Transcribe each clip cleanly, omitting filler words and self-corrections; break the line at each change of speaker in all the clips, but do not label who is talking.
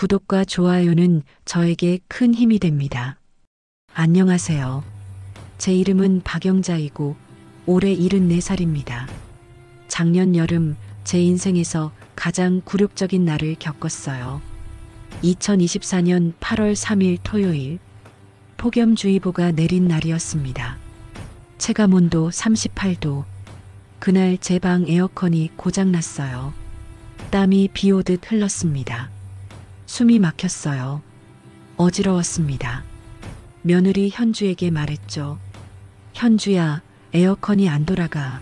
구독과 좋아요는 저에게 큰 힘이 됩니다. 안녕하세요. 제 이름은 박영자이고 올해 74살입니다. 작년 여름 제 인생에서 가장 굴욕적인 날을 겪었어요. 2024년 8월 3일 토요일, 폭염주의보가 내린 날이었습니다. 체감온도 38도. 그날 제 방 에어컨이 고장났어요. 땀이 비 오듯 흘렀습니다. 숨이 막혔어요. 어지러웠습니다. 며느리 현주에게 말했죠. 현주야, 에어컨이 안 돌아가.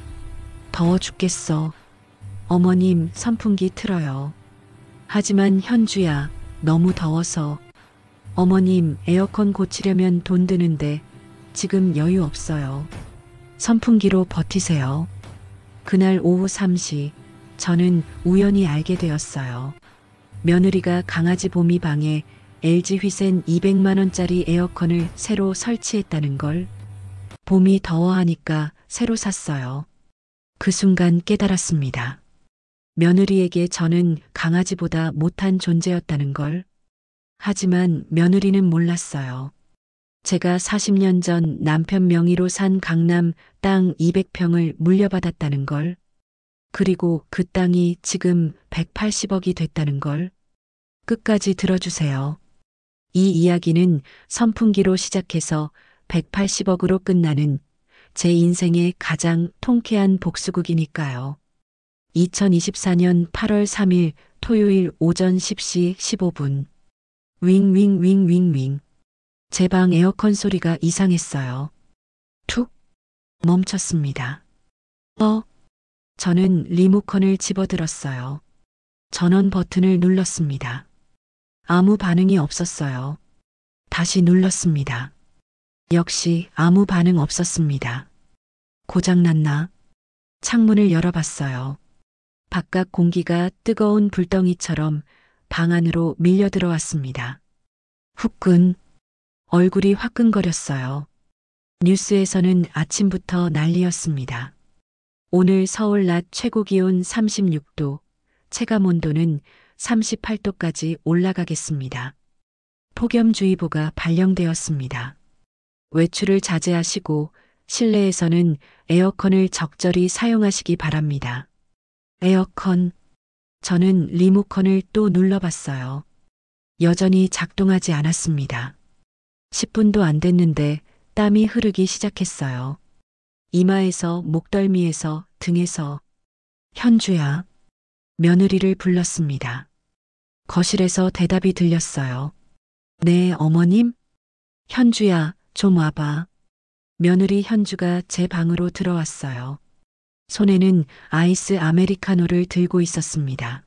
더워 죽겠어. 어머님, 선풍기 틀어요. 하지만 현주야, 너무 더워서. 어머님, 에어컨 고치려면 돈 드는데 지금 여유 없어요. 선풍기로 버티세요. 그날 오후 3시, 저는 우연히 알게 되었어요. 며느리가 강아지 봄이 방에 LG 휘센 200만 원짜리 에어컨을 새로 설치했다는 걸. 봄이 더워하니까 새로 샀어요. 그 순간 깨달았습니다. 며느리에게 저는 강아지보다 못한 존재였다는 걸. 하지만 며느리는 몰랐어요. 제가 40년 전 남편 명의로 산 강남 땅 200평을 물려받았다는 걸. 그리고 그 땅이 지금 180억이 됐다는 걸. 끝까지 들어주세요. 이 이야기는 선풍기로 시작해서 180억으로 끝나는 제 인생의 가장 통쾌한 복수극이니까요. 2024년 8월 3일 토요일 오전 10시 15분. 윙윙윙윙윙. 제 방 에어컨 소리가 이상했어요. 툭 멈췄습니다. 저는 리모컨을 집어들었어요. 전원 버튼을 눌렀습니다. 아무 반응이 없었어요. 다시 눌렀습니다. 역시 아무 반응 없었습니다. 고장났나? 창문을 열어봤어요. 바깥 공기가 뜨거운 불덩이처럼 방 안으로 밀려 들어왔습니다. 후끈. 얼굴이 화끈거렸어요. 뉴스에서는 아침부터 난리였습니다. 오늘 서울 낮 최고 기온 36도, 체감온도는 38도까지 올라가겠습니다. 폭염주의보가 발령되었습니다. 외출을 자제하시고 실내에서는 에어컨을 적절히 사용하시기 바랍니다. 에어컨. 저는 리모컨을 또 눌러봤어요. 여전히 작동하지 않았습니다. 10분도 안 됐는데 땀이 흐르기 시작했어요. 이마에서, 목덜미에서, 등에서. 현주야. 며느리를 불렀습니다. 거실에서 대답이 들렸어요. 네, 어머님? 현주야, 좀 와봐. 며느리 현주가 제 방으로 들어왔어요. 손에는 아이스 아메리카노를 들고 있었습니다.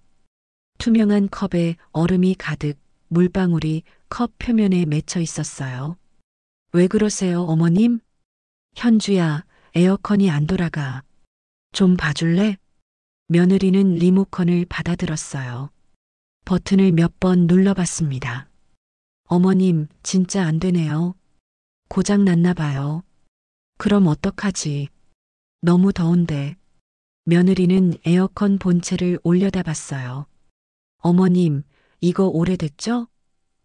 투명한 컵에 얼음이 가득, 물방울이 컵 표면에 맺혀 있었어요. 왜 그러세요, 어머님? 현주야, 에어컨이 안 돌아가. 좀 봐줄래? 며느리는 리모컨을 받아들었어요. 버튼을 몇 번 눌러봤습니다. 어머님, 진짜 안 되네요. 고장 났나 봐요. 그럼 어떡하지? 너무 더운데. 며느리는 에어컨 본체를 올려다 봤어요. 어머님, 이거 오래됐죠?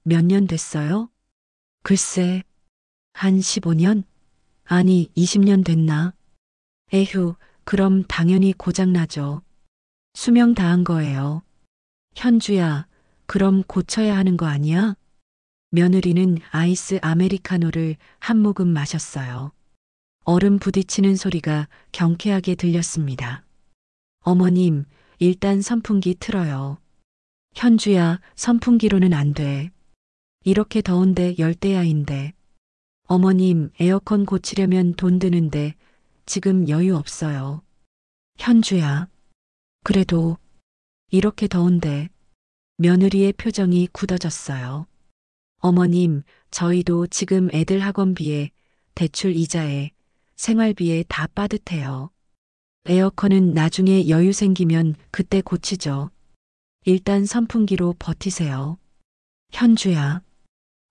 몇 년 됐어요? 글쎄, 한 15년? 아니, 20년 됐나? 에휴, 그럼 당연히 고장나죠. 수명 다한 거예요. 현주야, 그럼 고쳐야 하는 거 아니야? 며느리는 아이스 아메리카노를 한 모금 마셨어요. 얼음 부딪히는 소리가 경쾌하게 들렸습니다. 어머님, 일단 선풍기 틀어요. 현주야, 선풍기로는 안 돼. 이렇게 더운데 열대야인데. 어머님, 에어컨 고치려면 돈 드는데 지금 여유 없어요. 현주야. 그래도 이렇게 더운데. 며느리의 표정이 굳어졌어요. 어머님, 저희도 지금 애들 학원비에, 대출 이자에, 생활비에 다 빠듯해요. 에어컨은 나중에 여유 생기면 그때 고치죠. 일단 선풍기로 버티세요. 현주야.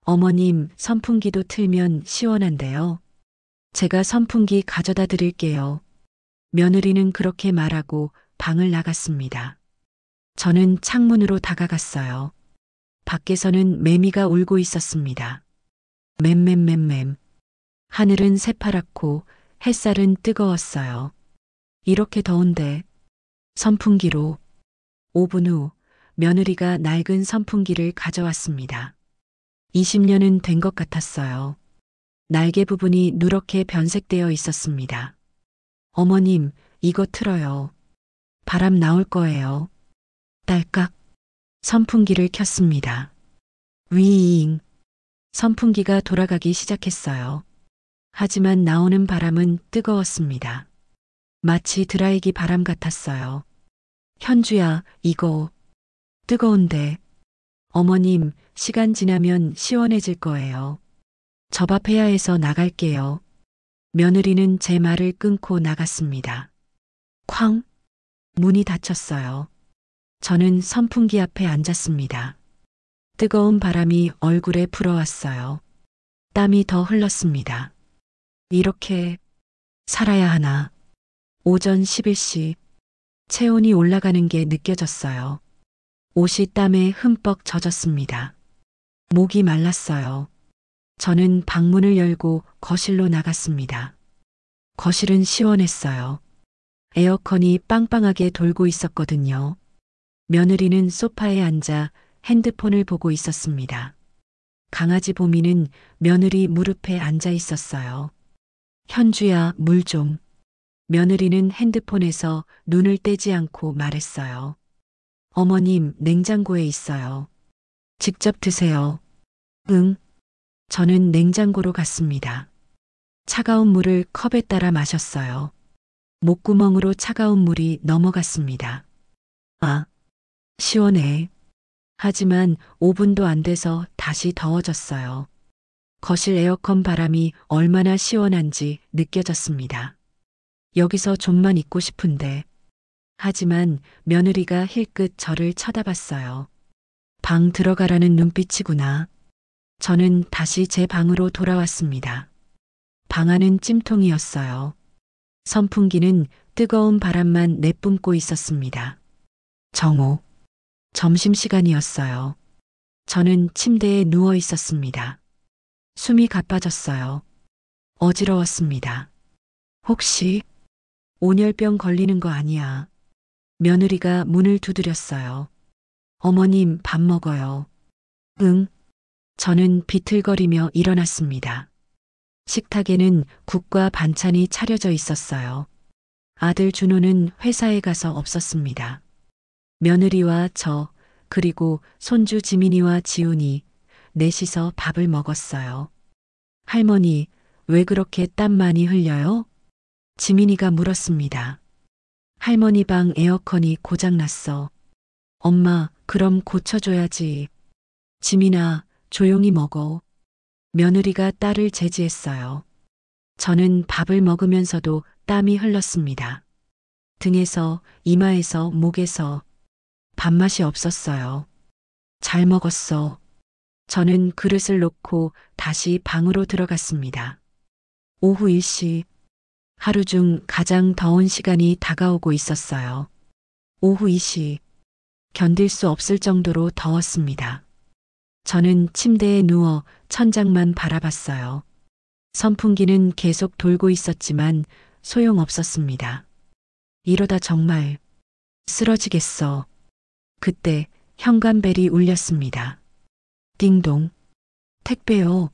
어머님, 선풍기도 틀면 시원한데요. 제가 선풍기 가져다 드릴게요. 며느리는 그렇게 말하고 방을 나갔습니다. 저는 창문으로 다가갔어요. 밖에서는 매미가 울고 있었습니다. 맴맴맴맴. 하늘은 새파랗고 햇살은 뜨거웠어요. 이렇게 더운데 선풍기로. 5분 후 며느리가 낡은 선풍기를 가져왔습니다. 20년은 된 것 같았어요. 날개 부분이 누렇게 변색되어 있었습니다. 어머님, 이거 틀어요. 바람 나올 거예요. 딸깍. 선풍기를 켰습니다. 위잉. 선풍기가 돌아가기 시작했어요. 하지만 나오는 바람은 뜨거웠습니다. 마치 드라이기 바람 같았어요. 현주야, 이거 뜨거운데. 어머님, 시간 지나면 시원해질 거예요. 접합해야 해서 나갈게요. 며느리는 제 말을 끊고 나갔습니다. 쾅! 문이 닫혔어요. 저는 선풍기 앞에 앉았습니다. 뜨거운 바람이 얼굴에 불어왔어요. 땀이 더 흘렀습니다. 이렇게 살아야 하나. 오전 11시. 체온이 올라가는 게 느껴졌어요. 옷이 땀에 흠뻑 젖었습니다. 목이 말랐어요. 저는 방문을 열고 거실로 나갔습니다. 거실은 시원했어요. 에어컨이 빵빵하게 돌고 있었거든요. 며느리는 소파에 앉아 핸드폰을 보고 있었습니다. 강아지 보미는 며느리 무릎에 앉아 있었어요. 현주야, 물 좀. 며느리는 핸드폰에서 눈을 떼지 않고 말했어요. 어머님, 냉장고에 있어요. 직접 드세요. 응. 저는 냉장고로 갔습니다. 차가운 물을 컵에 따라 마셨어요. 목구멍으로 차가운 물이 넘어갔습니다. 아, 시원해. 하지만 5분도 안 돼서 다시 더워졌어요. 거실 에어컨 바람이 얼마나 시원한지 느껴졌습니다. 여기서 좀만 있고 싶은데. 하지만 며느리가 힐끗 저를 쳐다봤어요. 방 들어가라는 눈빛이구나. 저는 다시 제 방으로 돌아왔습니다. 방 안은 찜통이었어요. 선풍기는 뜨거운 바람만 내뿜고 있었습니다. 정오. 점심시간이었어요. 저는 침대에 누워 있었습니다. 숨이 가빠졌어요. 어지러웠습니다. 혹시 온열병 걸리는 거 아니야? 며느리가 문을 두드렸어요. 어머님, 밥 먹어요. 응. 저는 비틀거리며 일어났습니다. 식탁에는 국과 반찬이 차려져 있었어요. 아들 준호는 회사에 가서 없었습니다. 며느리와 저, 그리고 손주 지민이와 지훈이 넷이서 밥을 먹었어요. 할머니, 왜 그렇게 땀 많이 흘려요? 지민이가 물었습니다. 할머니 방 에어컨이 고장났어. 엄마, 그럼 고쳐줘야지. 지민아, 조용히 먹어. 며느리가 딸을 제지했어요. 저는 밥을 먹으면서도 땀이 흘렀습니다. 등에서, 이마에서, 목에서 밥맛이 없었어요. 잘 먹었어. 저는 그릇을 놓고 다시 방으로 들어갔습니다. 오후 1시. 하루 중 가장 더운 시간이 다가오고 있었어요. 오후 2시. 견딜 수 없을 정도로 더웠습니다. 저는 침대에 누워 천장만 바라봤어요. 선풍기는 계속 돌고 있었지만 소용없었습니다. 이러다 정말 쓰러지겠어. 그때 현관벨이 울렸습니다. 띵동. 택배요.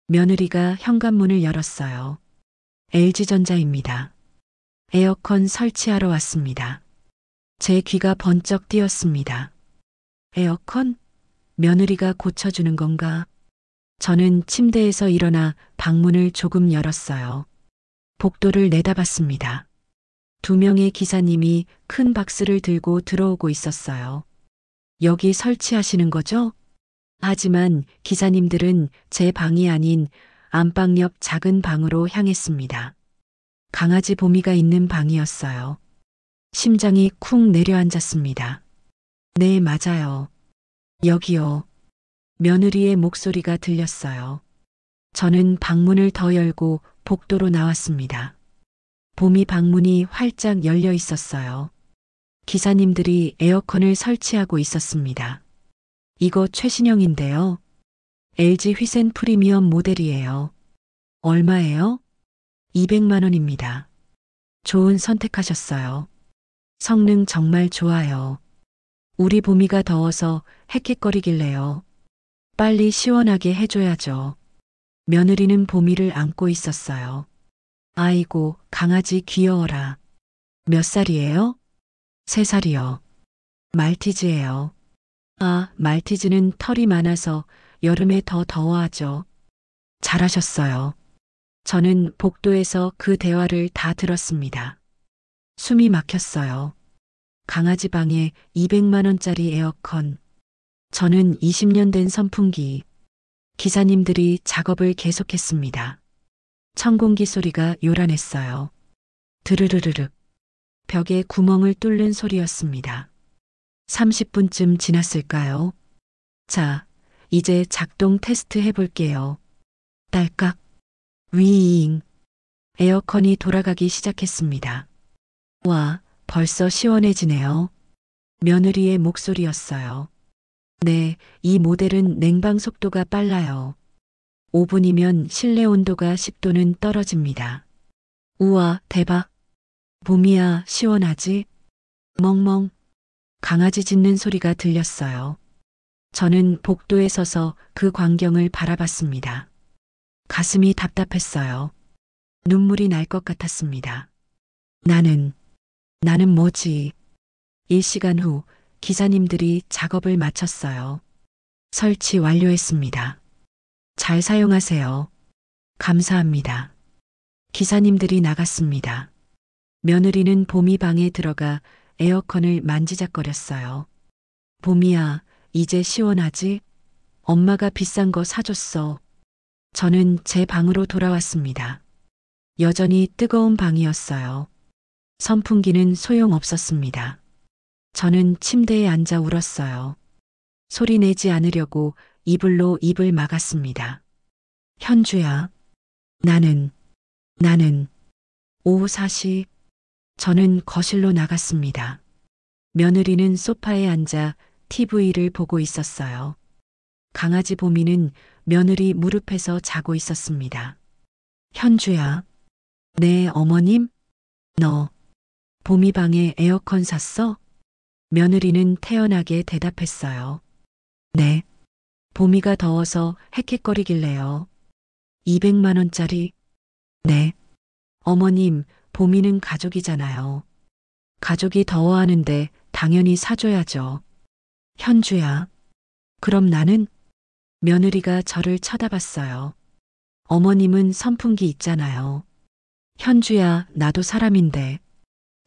며느리가 현관문을 열었어요. LG전자입니다. 에어컨 설치하러 왔습니다. 제 귀가 번쩍 뛰었습니다. 에어컨? 며느리가 고쳐주는 건가? 저는 침대에서 일어나 방문을 조금 열었어요. 복도를 내다봤습니다. 2명의 기사님이 큰 박스를 들고 들어오고 있었어요. 여기 설치하시는 거죠? 하지만 기사님들은 제 방이 아닌 안방 옆 작은 방으로 향했습니다. 강아지 보미가 있는 방이었어요. 심장이 쿵 내려앉았습니다. 네, 맞아요. 여기요. 며느리의 목소리가 들렸어요. 저는 방문을 더 열고 복도로 나왔습니다. 보미 방문이 활짝 열려 있었어요. 기사님들이 에어컨을 설치하고 있었습니다. 이거 최신형인데요. LG 휘센 프리미엄 모델이에요. 얼마예요? 200만 원입니다. 좋은 선택하셨어요. 성능 정말 좋아요. 우리 봄이가 더워서 헥헥거리길래요. 빨리 시원하게 해줘야죠. 며느리는 봄이를 안고 있었어요. 아이고, 강아지 귀여워라. 몇 살이에요? 3살이요. 말티즈예요. 아, 말티즈는 털이 많아서 여름에 더 더워하죠. 잘하셨어요. 저는 복도에서 그 대화를 다 들었습니다. 숨이 막혔어요. 강아지 방에 200만 원짜리 에어컨. 저는 20년 된 선풍기. 기사님들이 작업을 계속했습니다. 천공기 소리가 요란했어요. 드르르르륵. 벽에 구멍을 뚫는 소리였습니다. 30분쯤 지났을까요? 자, 이제 작동 테스트 해볼게요. 딸깍. 위잉. 에어컨이 돌아가기 시작했습니다. 와, 벌써 시원해지네요. 며느리의 목소리였어요. 네, 이 모델은 냉방 속도가 빨라요. 5분이면 실내 온도가 10도는 떨어집니다. 우와, 대박. 봄이야, 시원하지? 멍멍. 강아지 짖는 소리가 들렸어요. 저는 복도에 서서 그 광경을 바라봤습니다. 가슴이 답답했어요. 눈물이 날 것 같았습니다. 나는 뭐지? 1시간 후 기사님들이 작업을 마쳤어요. 설치 완료했습니다. 잘 사용하세요. 감사합니다. 기사님들이 나갔습니다. 며느리는 봄이 방에 들어가 에어컨을 만지작거렸어요. 봄이야, 이제 시원하지? 엄마가 비싼 거 사줬어. 저는 제 방으로 돌아왔습니다. 여전히 뜨거운 방이었어요. 선풍기는 소용없었습니다. 저는 침대에 앉아 울었어요. 소리 내지 않으려고 이불로 입을 막았습니다. 현주야, 나는, 오후 4시, 저는 거실로 나갔습니다. 며느리는 소파에 앉아 TV를 보고 있었어요. 강아지 보미는 며느리 무릎에서 자고 있었습니다. 현주야, 네, 어머님? 너, 봄이 방에 에어컨 샀어? 며느리는 태연하게 대답했어요. 네. 봄이가 더워서 헥헥거리길래요. 200만 원짜리? 네. 어머님, 봄이는 가족이잖아요. 가족이 더워하는데 당연히 사줘야죠. 현주야. 그럼 나는? 며느리가 저를 쳐다봤어요. 어머님은 선풍기 있잖아요. 현주야, 나도 사람인데.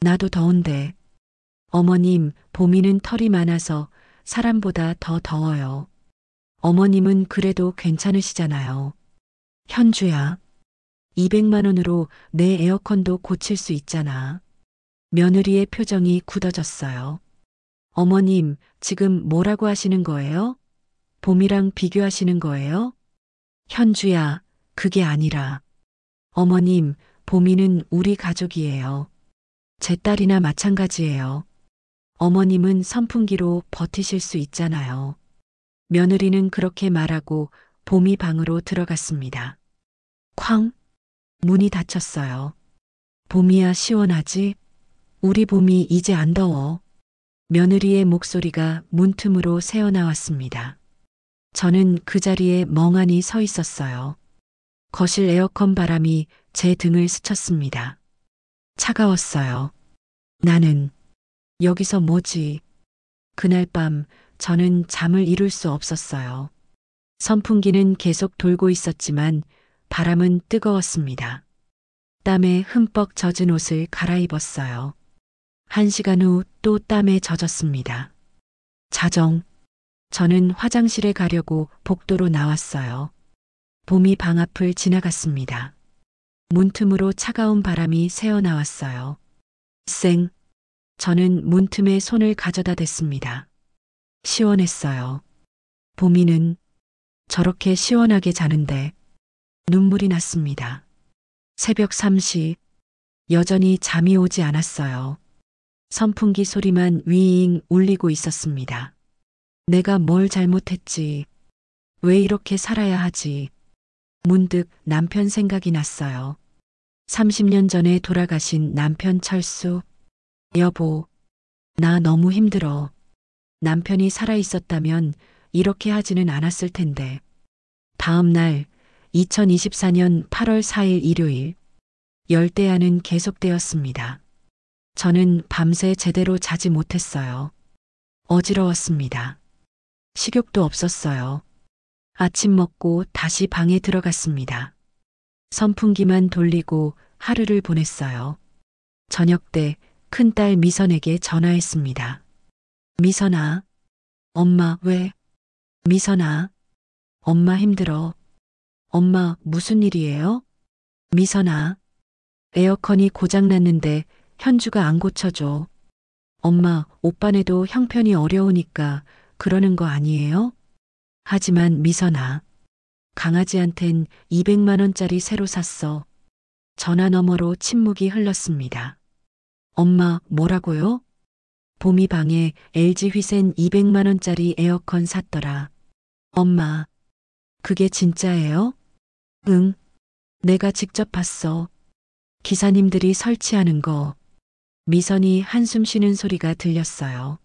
나도 더운데. 어머님, 봄이는 털이 많아서 사람보다 더 더워요. 어머님은 그래도 괜찮으시잖아요. 현주야, 200만 원으로 내 에어컨도 고칠 수 있잖아. 며느리의 표정이 굳어졌어요. 어머님, 지금 뭐라고 하시는 거예요? 봄이랑 비교하시는 거예요? 현주야, 그게 아니라. 어머님, 봄이는 우리 가족이에요. 제 딸이나 마찬가지예요. 어머님은 선풍기로 버티실 수 있잖아요. 며느리는 그렇게 말하고 봄이 방으로 들어갔습니다. 쾅! 문이 닫혔어요. 봄이야 시원하지? 우리 봄이 이제 안 더워. 며느리의 목소리가 문틈으로 새어나왔습니다. 저는 그 자리에 멍하니 서 있었어요. 거실 에어컨 바람이 제 등을 스쳤습니다. 차가웠어요. 나는 여기서 뭐지? 그날 밤 저는 잠을 이룰 수 없었어요. 선풍기는 계속 돌고 있었지만 바람은 뜨거웠습니다. 땀에 흠뻑 젖은 옷을 갈아입었어요. 1시간 후 또 땀에 젖었습니다. 자정, 저는 화장실에 가려고 복도로 나왔어요. 봄이 방 앞을 지나갔습니다. 문틈으로 차가운 바람이 새어나왔어요. 쌩, 저는 문틈에 손을 가져다 댔습니다. 시원했어요. 봄이는 저렇게 시원하게 자는데 눈물이 났습니다. 새벽 3시, 여전히 잠이 오지 않았어요. 선풍기 소리만 윙 울리고 있었습니다. 내가 뭘 잘못했지? 왜 이렇게 살아야 하지? 문득 남편 생각이 났어요. 30년 전에 돌아가신 남편 철수. 여보, 나 너무 힘들어. 남편이 살아 있었다면 이렇게 하지는 않았을 텐데. 다음 날 2024년 8월 4일 일요일 열대야는 계속되었습니다. 저는 밤새 제대로 자지 못했어요. 어지러웠습니다. 식욕도 없었어요. 아침 먹고 다시 방에 들어갔습니다. 선풍기만 돌리고 하루를 보냈어요. 저녁 때 큰딸 미선에게 전화했습니다. 미선아, 엄마 왜? 미선아, 엄마 힘들어. 엄마 무슨 일이에요? 미선아, 에어컨이 고장났는데 현주가 안 고쳐줘. 엄마, 오빠네도 형편이 어려우니까 그러는 거 아니에요? 하지만 미선아, 강아지한텐 200만 원짜리 새로 샀어. 전화 너머로 침묵이 흘렀습니다. 엄마, 뭐라고요? 봄이 방에 LG 휘센 200만 원짜리 에어컨 샀더라. 엄마, 그게 진짜예요? 응, 내가 직접 봤어. 기사님들이 설치하는 거. 미선이 한숨 쉬는 소리가 들렸어요.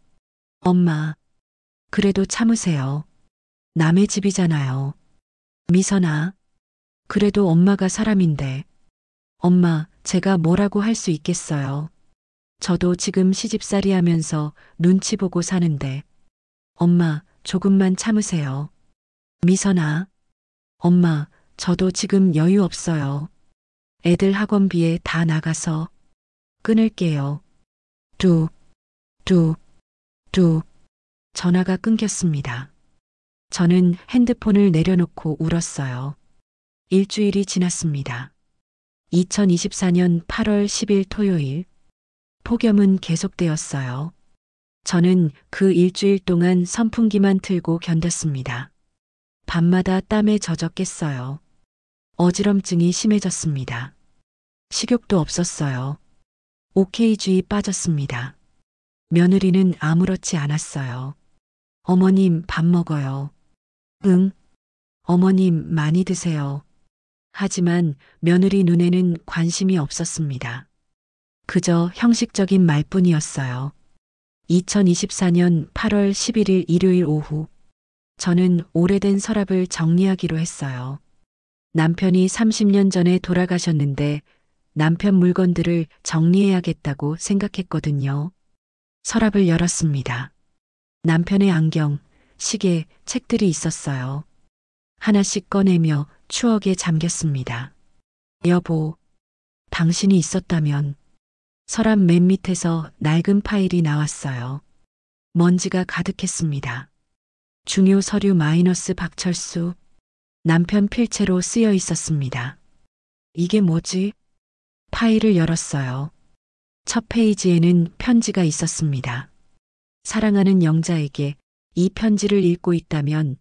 엄마, 그래도 참으세요. 남의 집이잖아요. 미선아, 그래도 엄마가 사람인데. 엄마, 제가 뭐라고 할 수 있겠어요. 저도 지금 시집살이 하면서 눈치 보고 사는데. 엄마, 조금만 참으세요. 미선아, 엄마, 저도 지금 여유 없어요. 애들 학원비에 다 나가서 끊을게요. 뚝, 뚝, 뚝. 전화가 끊겼습니다. 저는 핸드폰을 내려놓고 울었어요. 일주일이 지났습니다. 2024년 8월 10일 토요일. 폭염은 계속되었어요. 저는 그 일주일 동안 선풍기만 틀고 견뎠습니다. 밤마다 땀에 젖어 깼어요. 어지럼증이 심해졌습니다. 식욕도 없었어요. OK주의 빠졌습니다. 며느리는 아무렇지 않았어요. 어머님 밥 먹어요. 응. 어머님 많이 드세요. 하지만 며느리 눈에는 관심이 없었습니다. 그저 형식적인 말뿐이었어요. 2024년 8월 11일 일요일 오후, 저는 오래된 서랍을 정리하기로 했어요. 남편이 30년 전에 돌아가셨는데 남편 물건들을 정리해야겠다고 생각했거든요. 서랍을 열었습니다. 남편의 안경, 시계, 책들이 있었어요. 하나씩 꺼내며 추억에 잠겼습니다. 여보, 당신이 있었다면. 서랍 맨 밑에서 낡은 파일이 나왔어요. 먼지가 가득했습니다. 중요 서류 마이너스 박철수. 남편 필체로 쓰여 있었습니다. 이게 뭐지? 파일을 열었어요. 첫 페이지에는 편지가 있었습니다. 사랑하는 영자에게 이 편지를 읽고 있다면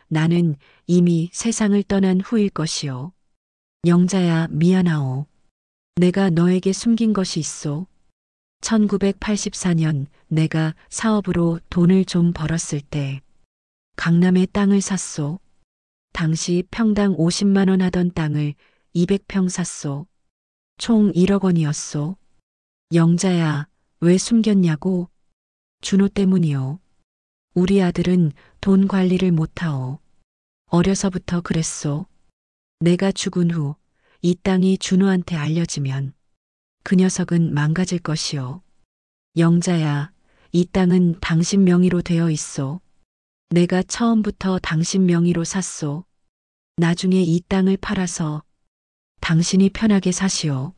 나는 이미 세상을 떠난 후일 것이오. 영자야 미안하오. 내가 너에게 숨긴 것이 있소. 1984년 내가 사업으로 돈을 좀 벌었을 때 강남에 땅을 샀소. 당시 평당 50만 원 하던 땅을 200평 샀소. 총 1억 원이었소. 영자야, 왜 숨겼냐고? 준호 때문이요. 우리 아들은 돈 관리를 못하오. 어려서부터 그랬소. 내가 죽은 후 이 땅이 준호한테 알려지면 그 녀석은 망가질 것이오. 영자야, 이 땅은 당신 명의로 되어 있소. 내가 처음부터 당신 명의로 샀소. 나중에 이 땅을 팔아서 당신이 편하게 사시오.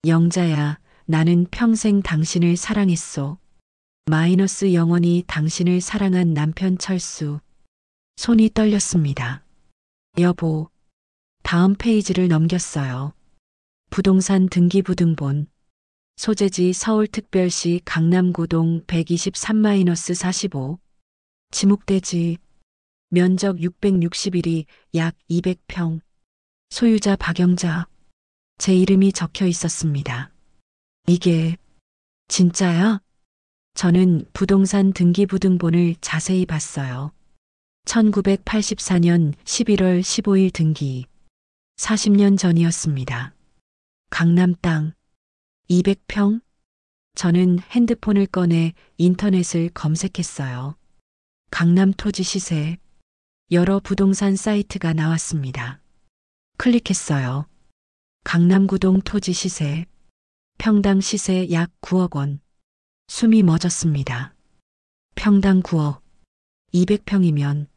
영자야, 나는 평생 당신을 사랑했소. 마이너스 영원히 당신을 사랑한 남편 철수. 손이 떨렸습니다. 여보, 다음 페이지를 넘겼어요. 부동산 등기부등본. 소재지 서울특별시 강남구동 123-45. 지목대지. 면적 661이 약 200평. 소유자 박영자. 제 이름이 적혀 있었습니다. 이게 진짜야? 저는 부동산 등기부등본을 자세히 봤어요. 1984년 11월 15일 등기. 40년 전이었습니다. 강남 땅 200평? 저는 핸드폰을 꺼내 인터넷을 검색했어요. 강남 토지 시세. 여러 부동산 사이트가 나왔습니다. 클릭했어요. 강남구동 토지 시세. 평당 시세 약 9억 원. 숨이 멎었습니다. 평당 9억. 200평이면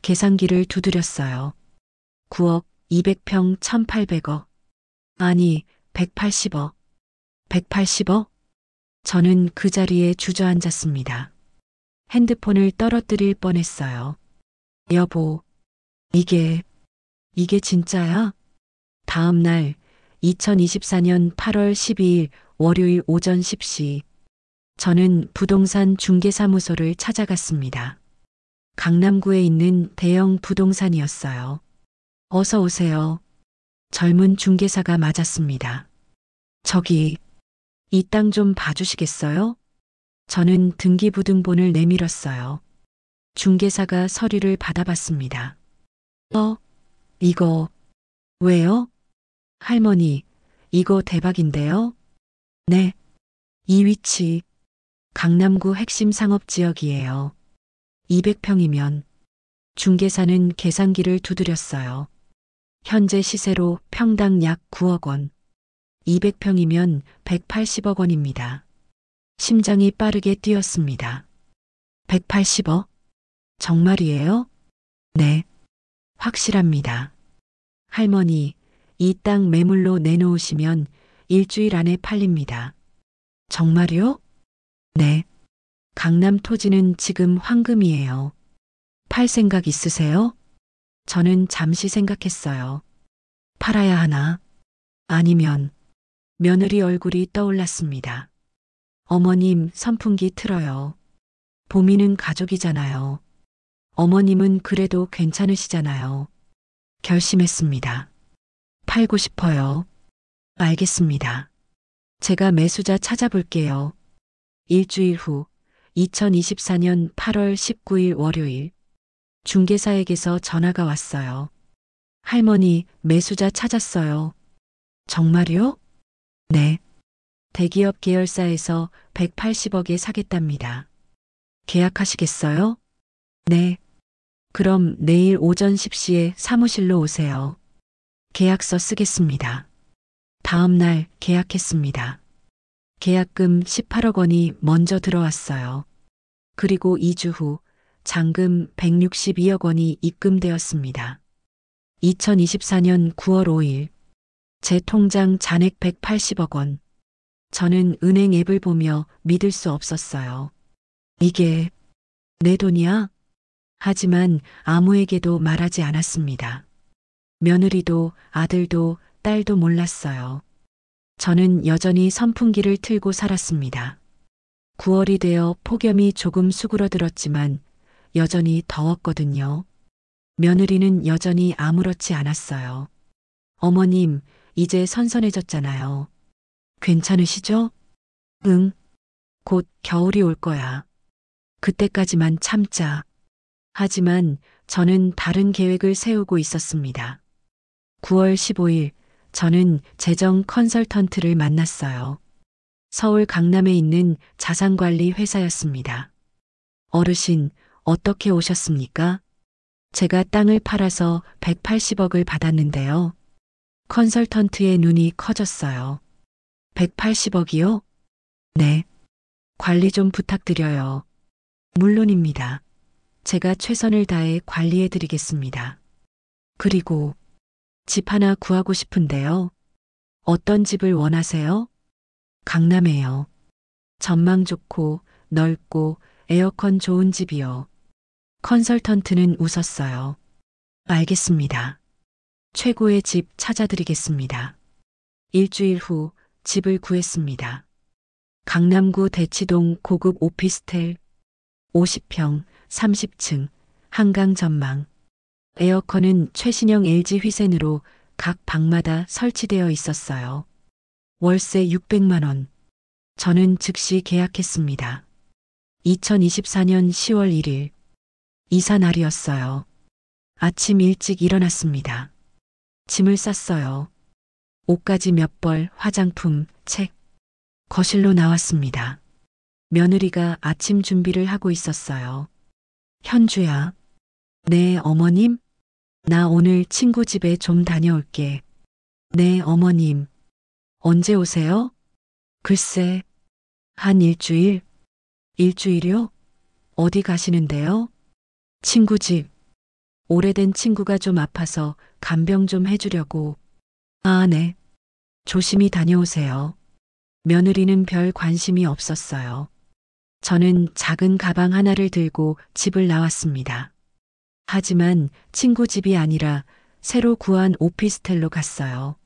계산기를 두드렸어요. 9억, 200평 1,800억. 아니, 180억. 180억? 저는 그 자리에 주저앉았습니다. 핸드폰을 떨어뜨릴 뻔했어요. 여보, 이게 진짜야? 다음 날 2024년 8월 12일 월요일 오전 10시 저는 부동산 중개사무소를 찾아갔습니다. 강남구에 있는 대형 부동산이었어요. 어서 오세요. 젊은 중개사가 맞았습니다. 저기, 이 땅 좀 봐주시겠어요? 저는 등기부등본을 내밀었어요. 중개사가 서류를 받아봤습니다. 이거, 왜요? 할머니, 이거 대박인데요? 네. 이 위치, 강남구 핵심 상업지역이에요. 200평이면 중개사는 계산기를 두드렸어요. 현재 시세로 평당 약 9억 원. 200평이면 180억 원입니다. 심장이 빠르게 뛰었습니다. 180억? 정말이에요? 네. 확실합니다. 할머니, 이 땅 매물로 내놓으시면 일주일 안에 팔립니다. 정말요? 네. 강남 토지는 지금 황금이에요. 팔 생각 있으세요? 저는 잠시 생각했어요. 팔아야 하나? 아니면 며느리 얼굴이 떠올랐습니다. 어머님 선풍기 틀어요. 보미는 가족이잖아요. 어머님은 그래도 괜찮으시잖아요. 결심했습니다. 팔고 싶어요. 알겠습니다. 제가 매수자 찾아볼게요. 일주일 후 2024년 8월 19일 월요일 중개사에게서 전화가 왔어요. 할머니, 매수자 찾았어요. 정말요? 네. 대기업 계열사에서 180억에 사겠답니다. 계약하시겠어요? 네. 그럼 내일 오전 10시에 사무실로 오세요. 계약서 쓰겠습니다. 다음 날 계약했습니다. 계약금 18억 원이 먼저 들어왔어요. 그리고 2주 후 잔금 162억 원이 입금되었습니다. 2024년 9월 5일 제 통장 잔액 180억 원. 저는 은행 앱을 보며 믿을 수 없었어요. 이게 내 돈이야? 하지만 아무에게도 말하지 않았습니다. 며느리도 아들도 딸도 몰랐어요. 저는 여전히 선풍기를 틀고 살았습니다. 9월이 되어 폭염이 조금 수그러들었지만 여전히 더웠거든요. 며느리는 여전히 아무렇지 않았어요. 어머님, 이제 선선해졌잖아요. 괜찮으시죠? 응. 곧 겨울이 올 거야. 그때까지만 참자. 하지만 저는 다른 계획을 세우고 있었습니다. 9월 15일 저는 재정 컨설턴트를 만났어요. 서울 강남에 있는 자산관리 회사였습니다. 어르신, 어떻게 오셨습니까? 제가 땅을 팔아서 180억을 받았는데요. 컨설턴트의 눈이 커졌어요. 180억이요? 네. 관리 좀 부탁드려요. 물론입니다. 제가 최선을 다해 관리해 드리겠습니다. 그리고 집 하나 구하고 싶은데요. 어떤 집을 원하세요? 강남에요. 전망 좋고 넓고 에어컨 좋은 집이요. 컨설턴트는 웃었어요. 알겠습니다. 최고의 집 찾아드리겠습니다. 일주일 후 집을 구했습니다. 강남구 대치동 고급 오피스텔 50평 30층 한강 전망. 에어컨은 최신형 LG 휘센으로 각 방마다 설치되어 있었어요. 월세 600만 원. 저는 즉시 계약했습니다. 2024년 10월 1일. 이사 날이었어요. 아침 일찍 일어났습니다. 짐을 쌌어요. 옷가지 몇 벌, 화장품, 책. 거실로 나왔습니다. 며느리가 아침 준비를 하고 있었어요. 현주야. 네, 어머님? 나 오늘 친구 집에 좀 다녀올게. 네, 어머님. 언제 오세요? 글쎄, 한 일주일? 일주일요? 어디 가시는데요? 친구 집. 오래된 친구가 좀 아파서 간병 좀 해주려고. 아, 네. 조심히 다녀오세요. 며느리는 별 관심이 없었어요. 저는 작은 가방 하나를 들고 집을 나왔습니다. 하지만 친구 집이 아니라 새로 구한 오피스텔로 갔어요.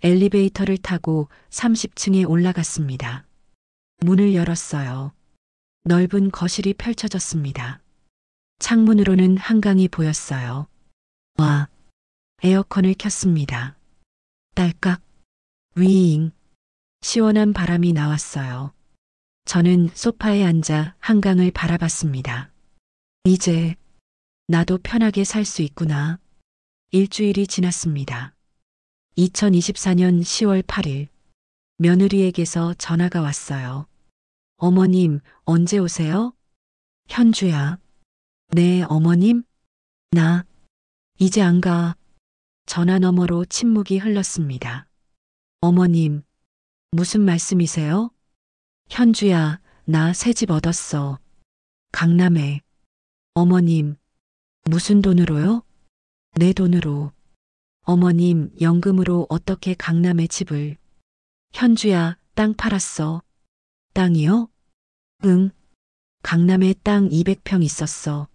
엘리베이터를 타고 30층에 올라갔습니다. 문을 열었어요. 넓은 거실이 펼쳐졌습니다. 창문으로는 한강이 보였어요. 와, 에어컨을 켰습니다. 딸깍, 위잉, 시원한 바람이 나왔어요. 저는 소파에 앉아 한강을 바라봤습니다. 이제 나도 편하게 살 수 있구나. 일주일이 지났습니다. 2024년 10월 8일, 며느리에게서 전화가 왔어요. 어머님, 언제 오세요? 현주야. 네, 어머님? 나, 이제 안 가. 전화 너머로 침묵이 흘렀습니다. 어머님, 무슨 말씀이세요? 현주야, 나 새 집 얻었어. 강남에. 어머님, 무슨 돈으로요? 내 돈으로. 어머님, 연금으로 어떻게 강남에 집을. 현주야, 땅 팔았어. 땅이요? 응. 강남에 땅 200평 있었어.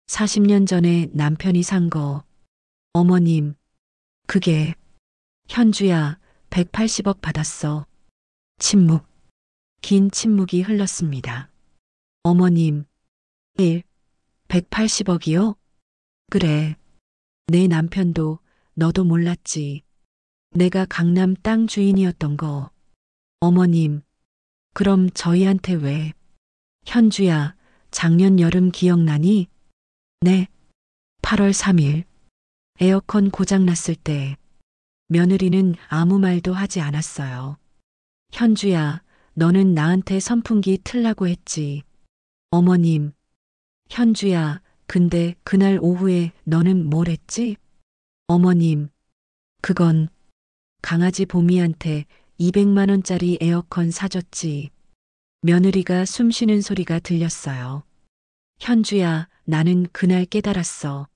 40년 전에 남편이 산 거. 어머님, 그게. 현주야, 180억 받았어. 침묵. 긴 침묵이 흘렀습니다. 어머님, 180억이요? 그래. 내 남편도 너도 몰랐지. 내가 강남 땅 주인이었던 거. 어머님, 그럼 저희한테 왜? 현주야, 작년 여름 기억나니? 네. 8월 3일. 에어컨 고장 났을 때 며느리는 아무 말도 하지 않았어요. 현주야, 너는 나한테 선풍기 틀라고 했지. 어머님, 현주야, 근데 그날 오후에 너는 뭘 했지? 어머님, 그건 강아지 보미한테 200만 원짜리 에어컨 사줬지. 며느리가 숨 쉬는 소리가 들렸어요. 현주야, 나는 그날 깨달았어.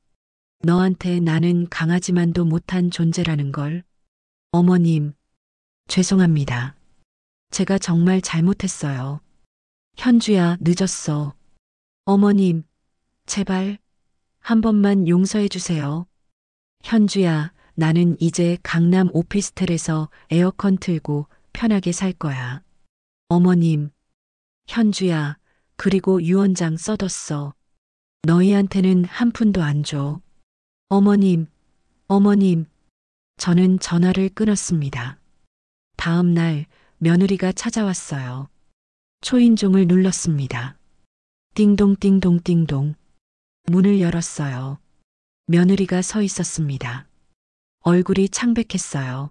너한테 나는 강아지만도 못한 존재라는 걸. 어머님, 죄송합니다. 제가 정말 잘못했어요. 현주야, 늦었어. 어머님, 제발 한 번만 용서해 주세요. 현주야, 나는 이제 강남 오피스텔에서 에어컨 틀고 편하게 살 거야. 어머님, 현주야, 그리고 유언장 써뒀어. 너희한테는 한 푼도 안 줘. 어머님, 어머님, 저는 전화를 끊었습니다. 다음 날 며느리가 찾아왔어요. 초인종을 눌렀습니다. 띵동 띵동. 문을 열었어요. 며느리가 서 있었습니다. 얼굴이 창백했어요.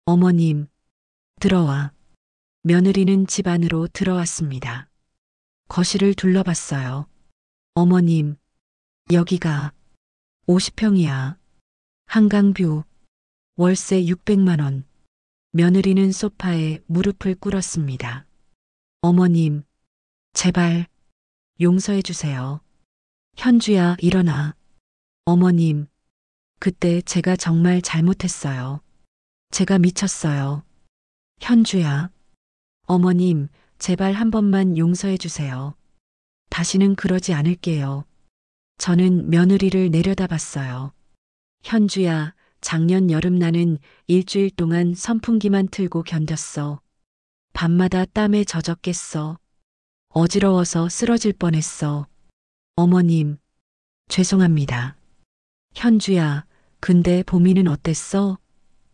어머님, 들어와. 며느리는 집 안으로 들어왔습니다. 거실을 둘러봤어요. 어머님, 여기가 50평이야. 한강뷰. 월세 600만 원. 며느리는 소파에 무릎을 꿇었습니다. 어머님, 제발 용서해 주세요. 현주야, 일어나. 어머님, 그때 제가 정말 잘못했어요. 제가 미쳤어요. 현주야. 어머님, 제발 한 번만 용서해 주세요. 다시는 그러지 않을게요. 저는 며느리를 내려다봤어요. 현주야, 작년 여름 나는 일주일 동안 선풍기만 틀고 견뎠어. 밤마다 땀에 젖었겠어. 어지러워서 쓰러질 뻔했어. 어머님, 죄송합니다. 현주야, 근데 보미는 어땠어?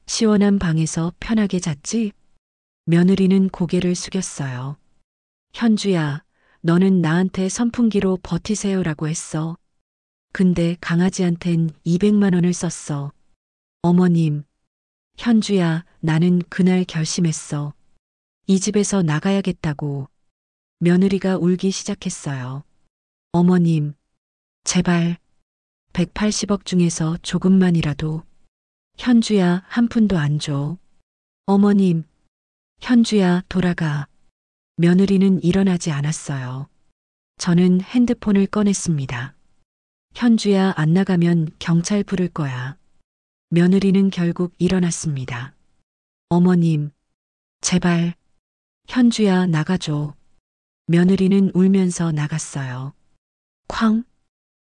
시원한 방에서 편하게 잤지? 며느리는 고개를 숙였어요. 현주야, 너는 나한테 선풍기로 버티세요라고 했어. 근데 강아지한텐 200만 원을 썼어. 어머님, 현주야, 나는 그날 결심했어. 이 집에서 나가야겠다고. 며느리가 울기 시작했어요. 어머님, 제발 180억 중에서 조금만이라도. 현주야, 한 푼도 안 줘. 어머님, 현주야, 돌아가. 며느리는 일어나지 않았어요. 저는 핸드폰을 꺼냈습니다. 현주야, 안 나가면 경찰 부를 거야. 며느리는 결국 일어났습니다. 어머님, 제발, 현주야, 나가줘. 며느리는 울면서 나갔어요. 쾅!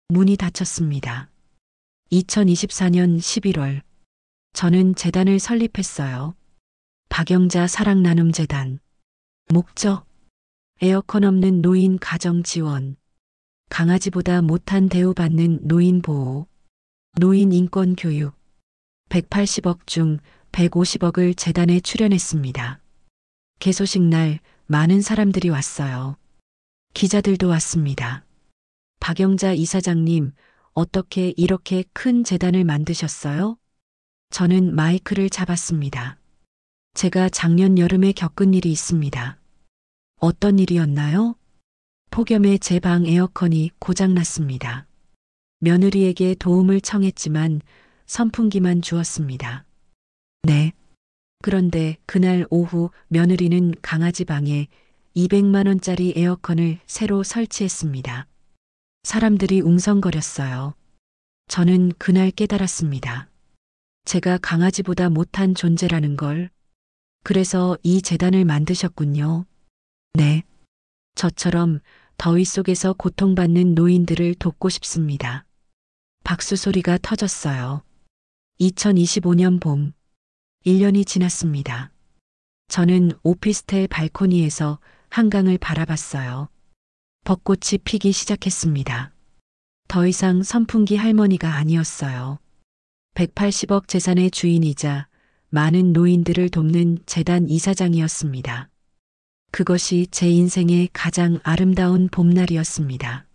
문이 닫혔습니다. 2024년 11월, 저는 재단을 설립했어요. 박영자 사랑나눔재단. 목적, 에어컨 없는 노인 가정 지원, 강아지보다 못한 대우받는 노인 보호, 노인 인권 교육, 180억 중 150억을 재단에 출연했습니다. 개소식 날 많은 사람들이 왔어요. 기자들도 왔습니다. 박영자 이사장님, 어떻게 이렇게 큰 재단을 만드셨어요? 저는 마이크를 잡았습니다. 제가 작년 여름에 겪은 일이 있습니다. 어떤 일이었나요? 폭염에 제 방 에어컨이 고장났습니다. 며느리에게 도움을 청했지만 선풍기만 주었습니다. 네. 그런데 그날 오후 며느리는 강아지 방에 200만 원짜리 에어컨을 새로 설치했습니다. 사람들이 웅성거렸어요. 저는 그날 깨달았습니다. 제가 강아지보다 못한 존재라는 걸. 그래서 이 재단을 만드셨군요. 네. 저처럼 더위 속에서 고통받는 노인들을 돕고 싶습니다. 박수 소리가 터졌어요. 2025년 봄. 1년이 지났습니다. 저는 오피스텔 발코니에서 한강을 바라봤어요. 벚꽃이 피기 시작했습니다. 더 이상 선풍기 할머니가 아니었어요. 180억 재산의 주인이자 많은 노인들을 돕는 재단 이사장이었습니다. 그것이 제 인생의 가장 아름다운 봄날이었습니다.